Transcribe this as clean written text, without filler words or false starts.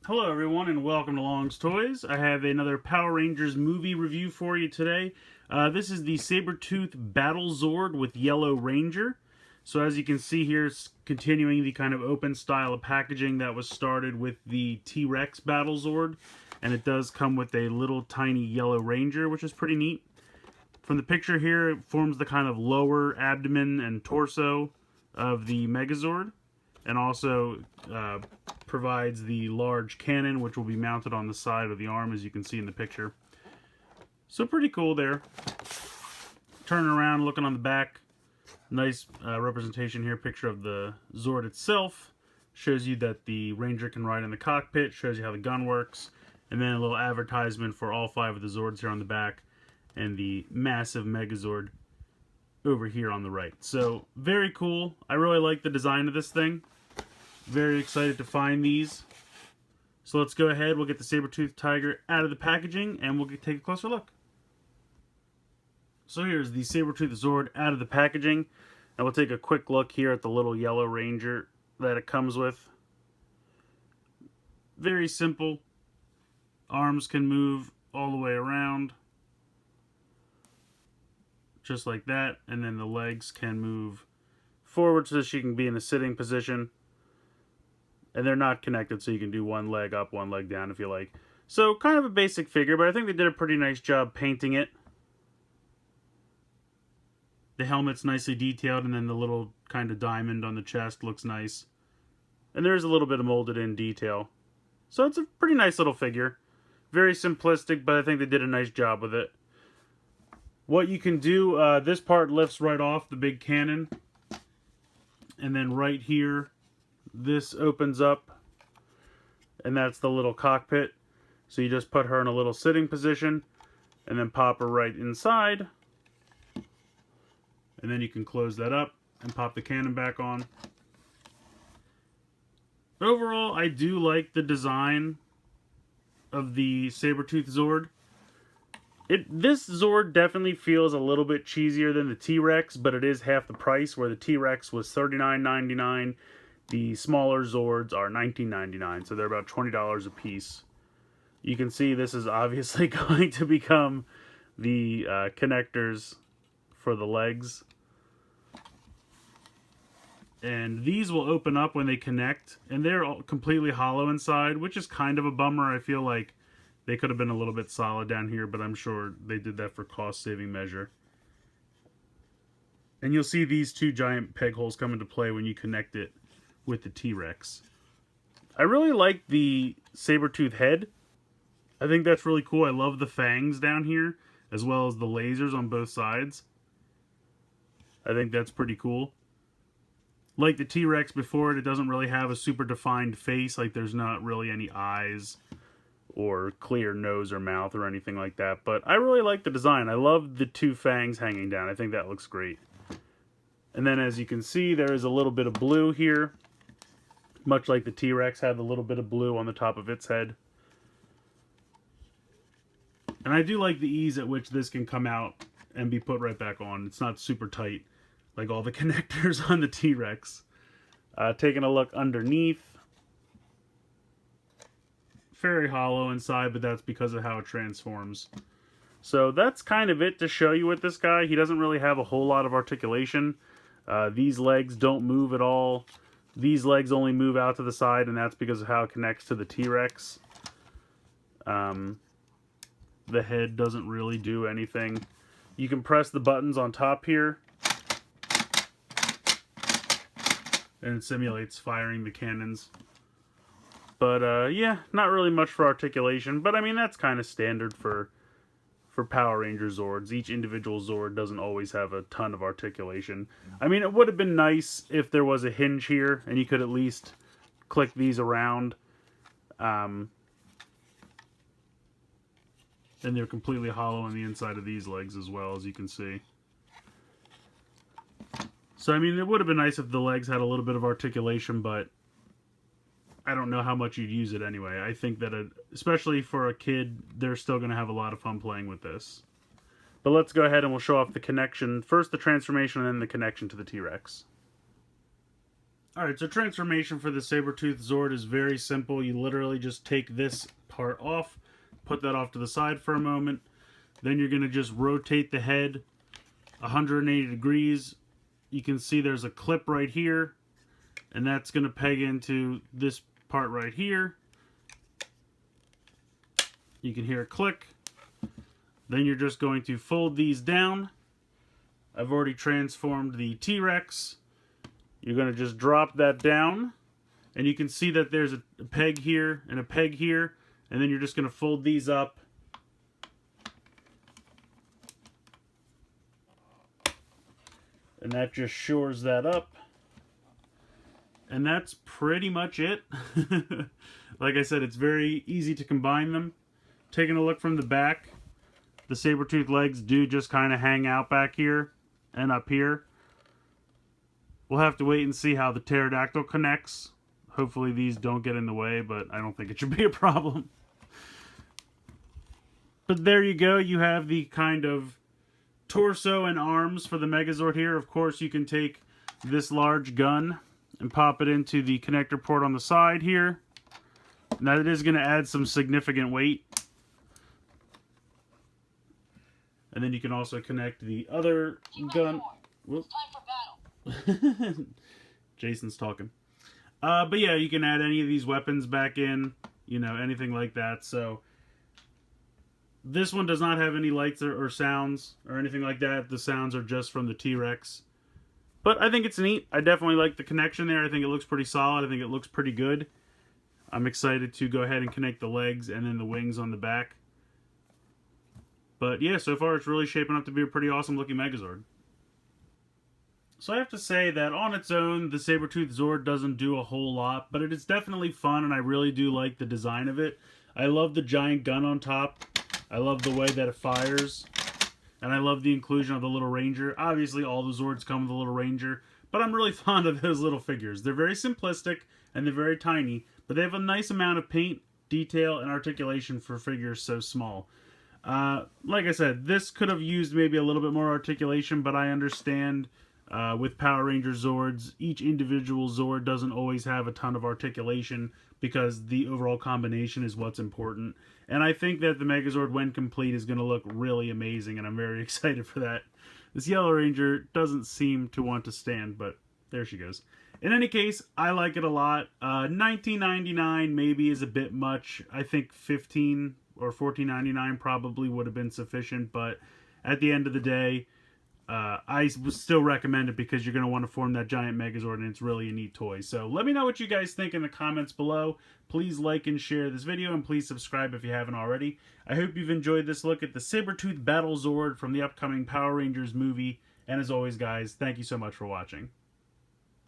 Hello everyone and welcome to Long's Toys. I have another Power Rangers movie review for you today. This is the Sabertooth Battle Zord with Yellow Ranger. So as you can see here, it's continuing the kind of open style of packaging that was started with the T-Rex Battle Zord. And it does come with a little tiny Yellow Ranger, which is pretty neat. From the picture here, it forms the kind of lower abdomen and torso of the Megazord. And also provides the large cannon, which will be mounted on the side of the arm, as you can see in the picture. So pretty cool there. Turning around, looking on the back, nice representation here, picture of the Zord itself. Shows you that the Ranger can ride in the cockpit, shows you how the gun works, and then a little advertisement for all 5 of the Zords here on the back, and the massive Megazord over here on the right. So, very cool. I really like the design of this thing. Very excited to find these. So let's go ahead, we'll get the Sabertooth Tiger out of the packaging and we'll take a closer look. So here's the Sabertooth Zord out of the packaging. And we'll take a quick look here at the little Yellow Ranger that it comes with. Very simple. Arms can move all the way around. Just like that. And then the legs can move forward so she can be in a sitting position. And they're not connected, so you can do one leg up, one leg down if you like. So, kind of a basic figure, but I think they did a pretty nice job painting it. The helmet's nicely detailed, and then the little kind of diamond on the chest looks nice. And there's a little bit of molded in detail. So it's a pretty nice little figure. Very simplistic, but I think they did a nice job with it. What you can do, this part lifts right off the big cannon. And then right here, this opens up, and that's the little cockpit. So you just put her in a little sitting position, and then pop her right inside. And then you can close that up and pop the cannon back on. Overall, I do like the design of the Sabertooth Zord. This Zord definitely feels a little bit cheesier than the T-Rex, but it is half the price, where the T-Rex was $39.99. The smaller Zords are $19.99, so they're about $20 a piece. You can see this is obviously going to become the connectors for the legs. And these will open up when they connect, and they're all completely hollow inside, which is kind of a bummer. I feel like they could have been a little bit solid down here, but I'm sure they did that for cost-saving measure. And you'll see these 2 giant peg holes come into play when you connect it with the T-Rex. I really like the Sabertooth head. I think that's really cool. I love the fangs down here, as well as the lasers on both sides. I think that's pretty cool. Like the T-Rex before it doesn't really have a super defined face. Like there's not really any eyes or clear nose or mouth or anything like that. But I really like the design. I love the 2 fangs hanging down. I think that looks great. And then as you can see, there is a little bit of blue here. Much like the T-Rex had a little bit of blue on the top of its head. And I do like the ease at which this can come out and be put right back on. It's not super tight like all the connectors on the T-Rex. Taking a look underneath. Very hollow inside, but that's because of how it transforms. So that's kind of it to show you with this guy. He doesn't really have a whole lot of articulation. These legs don't move at all. These legs only move out to the side, and that's because of how it connects to the T-Rex. The head doesn't really do anything. You can press the buttons on top here, and it simulates firing the cannons. But, yeah, not really much for articulation. But, I mean, that's kind of standard for Power Ranger Zords. Each individual Zord doesn't always have a ton of articulation. I mean, it would have been nice if there was a hinge here, and you could at least click these around. And they're completely hollow on the inside of these legs as well, as you can see. So, I mean, it would have been nice if the legs had a little bit of articulation, but I don't know how much you'd use it anyway. I think that, especially for a kid, they're still going to have a lot of fun playing with this. But let's go ahead and we'll show off the connection. First the transformation and then the connection to the T-Rex. Alright, so transformation for the Sabertooth Zord is very simple. You literally just take this part off, put that off to the side for a moment. Then you're going to just rotate the head 180 degrees. You can see there's a clip right here, and that's going to peg into this part right here. You can hear a click. Then you're just going to fold these down. I've already transformed the T-Rex. You're going to just drop that down, and you can see that there's a peg here and a peg here, and then you're just going to fold these up. And that just shores that up. And that's pretty much it. Like I said, it's very easy to combine them. Taking a look from the back, the Sabertooth legs do just kind of hang out back here and up here. We'll have to wait and see how the pterodactyl connects. Hopefully these don't get in the way, but I don't think it should be a problem. But there you go. You have the kind of torso and arms for the Megazord here. Of course, you can take this large gun and pop it into the connector port on the side here. Now it is going to add some significant weight. And then you can also connect the other gun. Whoop. Jason's talking. But yeah, you can add any of these weapons back in, you know, anything like that. So this one does not have any lights or sounds or anything like that. The sounds are just from the T-Rex. But I think it's neat. I definitely like the connection there. I think it looks pretty solid. I think it looks pretty good. I'm excited to go ahead and connect the legs and then the wings on the back. But yeah, so far it's really shaping up to be a pretty awesome looking Megazord. So I have to say that on its own, the Sabertooth Zord doesn't do a whole lot, but it is definitely fun, and I really do like the design of it. I love the giant gun on top. I love the way that it fires, and I love the inclusion of the little ranger. Obviously, all the Zords come with a little ranger, but I'm really fond of those little figures. They're very simplistic, and they're very tiny, but they have a nice amount of paint, detail, and articulation for figures so small. Like I said, this could have used maybe a little bit more articulation, but I understand with Power Ranger Zords, each individual Zord doesn't always have a ton of articulation because the overall combination is what's important. And I think that the Megazord, when complete, is going to look really amazing, and I'm very excited for that. This Yellow Ranger doesn't seem to want to stand, but there she goes. In any case, I like it a lot. $19.99 maybe is a bit much. I think $15 or $14.99 probably would have been sufficient, but at the end of the day, I would still recommend it because you're going to want to form that giant Megazord, and it's really a neat toy. So let me know what you guys think in the comments below. Please like and share this video, and please subscribe if you haven't already. I hope you've enjoyed this look at the Sabertooth Battle Zord from the upcoming Power Rangers movie. And as always, guys, thank you so much for watching.